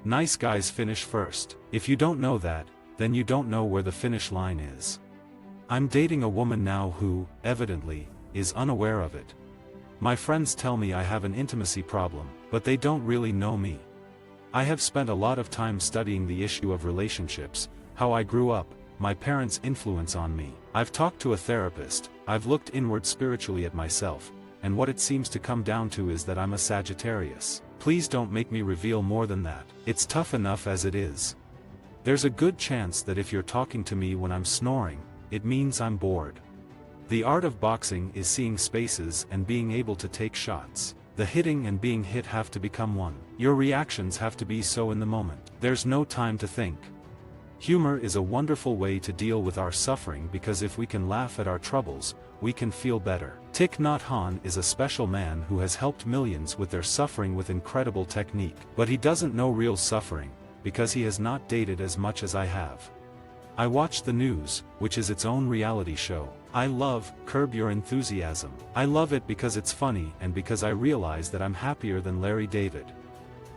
Nice guys finish first. If you don't know that, then you don't know where the finish line is. I'm dating a woman now who, evidently, is unaware of it. My friends tell me I have an intimacy problem, but they don't really know me. I have spent a lot of time studying the issue of relationships, how I grew up, my parents' influence on me. I've talked to a therapist, I've looked inward spiritually at myself, and what it seems to come down to is that I'm a Sagittarius. Please don't make me reveal more than that. It's tough enough as it is. There's a good chance that if you're talking to me when I'm snoring, it means I'm bored. The art of boxing is seeing spaces and being able to take shots. The hitting and being hit have to become one. Your reactions have to be so in the moment. There's no time to think. Humor is a wonderful way to deal with our suffering because if we can laugh at our troubles, we can feel better. Thich Nhat Hanh is a special man who has helped millions with their suffering with incredible technique. But he doesn't know real suffering, because he has not dated as much as I have. I watch the news, which is its own reality show. I love Curb Your Enthusiasm. I love it because it's funny and because I realize that I'm happier than Larry David.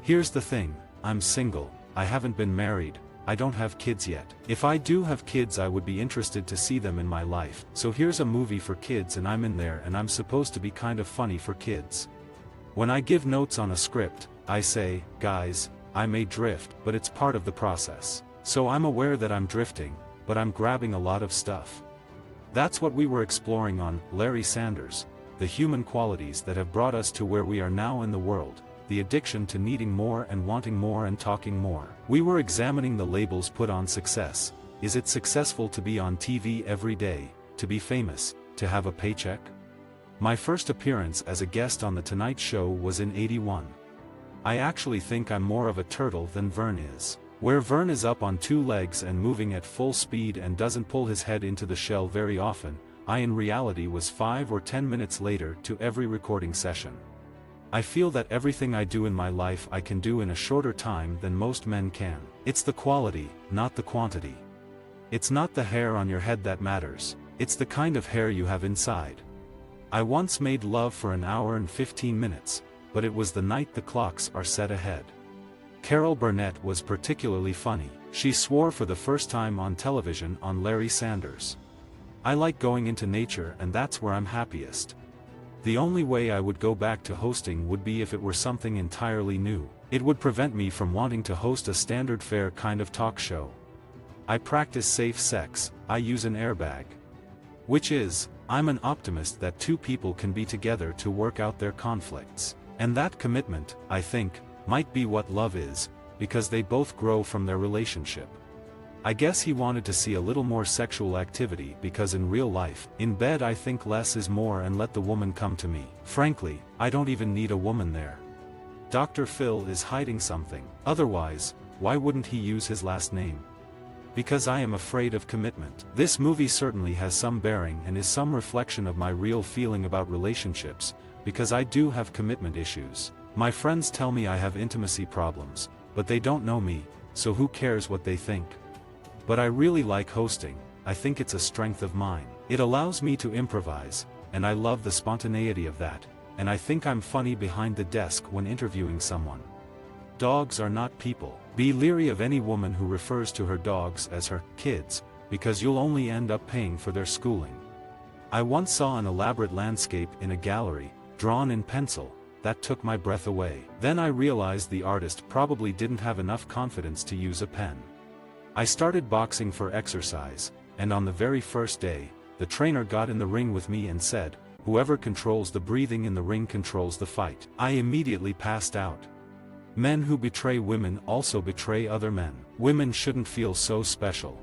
Here's the thing, I'm single, I haven't been married, I don't have kids yet. If I do have kids I would be interested to see them in my life. So here's a movie for kids and I'm in there and I'm supposed to be kind of funny for kids. When I give notes on a script, I say, guys, I may drift, but it's part of the process. So I'm aware that I'm drifting, but I'm grabbing a lot of stuff. That's what we were exploring on Larry Sanders, the human qualities that have brought us to where we are now in the world, the addiction to needing more and wanting more and talking more. We were examining the labels put on success. Is it successful to be on TV every day, to be famous, to have a paycheck? My first appearance as a guest on The Tonight Show was in '81. I actually think I'm more of a turtle than Vern is. Where Vern is up on two legs and moving at full speed and doesn't pull his head into the shell very often, I in reality was 5 or 10 minutes later to every recording session. I feel that everything I do in my life I can do in a shorter time than most men can. It's the quality, not the quantity. It's not the hair on your head that matters, it's the kind of hair you have inside. I once made love for an hour and 15 minutes, but it was the night the clocks are set ahead. Carol Burnett was particularly funny. She swore for the first time on television on Larry Sanders. I like going into nature and that's where I'm happiest. The only way I would go back to hosting would be if it were something entirely new. It would prevent me from wanting to host a standard fare kind of talk show. I practice safe sex, I use an airbag. Which is, I'm an optimist that two people can be together to work out their conflicts. And that commitment, I think, might be what love is, because they both grow from their relationship. I guess he wanted to see a little more sexual activity because in real life, in bed I think less is more and let the woman come to me. Frankly, I don't even need a woman there. Dr. Phil is hiding something. Otherwise, why wouldn't he use his last name? Because I am afraid of commitment. This movie certainly has some bearing and is some reflection of my real feeling about relationships, because I do have commitment issues. My friends tell me I have intimacy problems, but they don't know me, so who cares what they think? But I really like hosting, I think it's a strength of mine. It allows me to improvise, and I love the spontaneity of that, and I think I'm funny behind the desk when interviewing someone. Dogs are not people. Be leery of any woman who refers to her dogs as her kids, because you'll only end up paying for their schooling. I once saw an elaborate landscape in a gallery, drawn in pencil. That took my breath away. Then I realized the artist probably didn't have enough confidence to use a pen. I started boxing for exercise, and on the very first day, the trainer got in the ring with me and said, "Whoever controls the breathing in the ring controls the fight." I immediately passed out. Men who betray women also betray other men. Women shouldn't feel so special.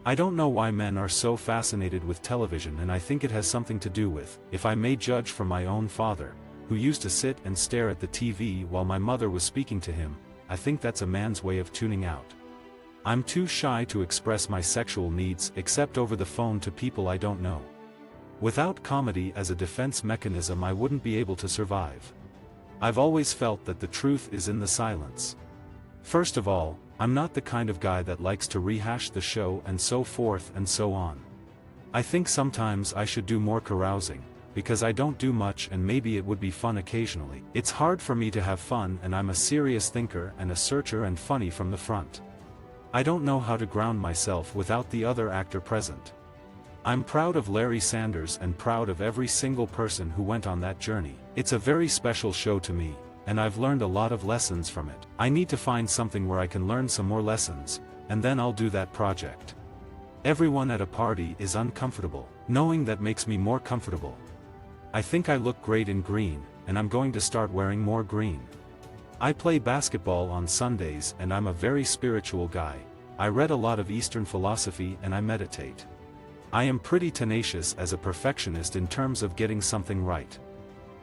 I don't know why men are so fascinated with television, and I think it has something to do with, if I may judge from my own father, who used to sit and stare at the TV while my mother was speaking to him, I think that's a man's way of tuning out. I'm too shy to express my sexual needs except over the phone to people I don't know. Without comedy as a defense mechanism I wouldn't be able to survive. I've always felt that the truth is in the silence. First of all, I'm not the kind of guy that likes to rehash the show and so forth and so on. I think sometimes I should do more carousing, because I don't do much and maybe it would be fun occasionally. It's hard for me to have fun and I'm a serious thinker and a searcher and funny from the front. I don't know how to ground myself without the other actor present. I'm proud of Larry Sanders and proud of every single person who went on that journey. It's a very special show to me, and I've learned a lot of lessons from it. I need to find something where I can learn some more lessons, and then I'll do that project. Everyone at a party is uncomfortable. Knowing that makes me more comfortable. I think I look great in green, and I'm going to start wearing more green. I play basketball on Sundays and I'm a very spiritual guy. I read a lot of Eastern philosophy and I meditate. I am pretty tenacious as a perfectionist in terms of getting something right.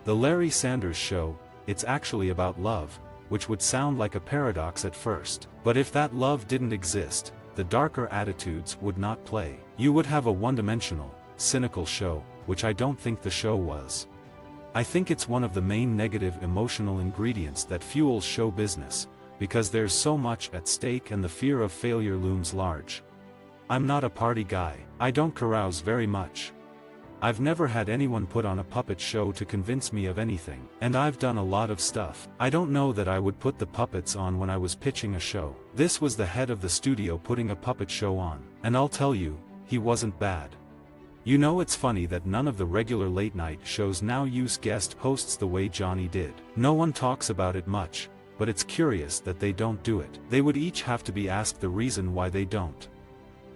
The Larry Sanders Show, it's actually about love, which would sound like a paradox at first. But if that love didn't exist, the darker attitudes would not play. You would have a one-dimensional, cynical show, which I don't think the show was. I think it's one of the main negative emotional ingredients that fuels show business, because there's so much at stake and the fear of failure looms large. I'm not a party guy. I don't carouse very much. I've never had anyone put on a puppet show to convince me of anything, and I've done a lot of stuff. I don't know that I would put the puppets on when I was pitching a show. This was the head of the studio putting a puppet show on, and I'll tell you, he wasn't bad. You know, it's funny that none of the regular late-night shows now use guest hosts the way Johnny did. No one talks about it much, but it's curious that they don't do it. They would each have to be asked the reason why they don't.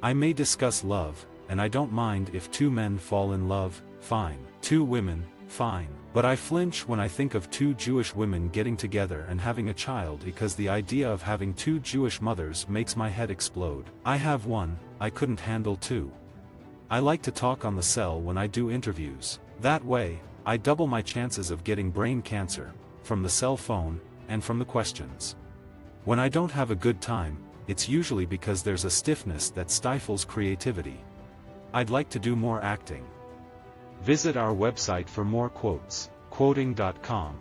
I may discuss love, and I don't mind if two men fall in love, fine. Two women, fine. But I flinch when I think of two Jewish women getting together and having a child because the idea of having two Jewish mothers makes my head explode. I have one, I couldn't handle two. I like to talk on the cell when I do interviews. That way, I double my chances of getting brain cancer, from the cell phone, and from the questions. When I don't have a good time, it's usually because there's a stiffness that stifles creativity. I'd like to do more acting. Visit our website for more quotes, quoting.com.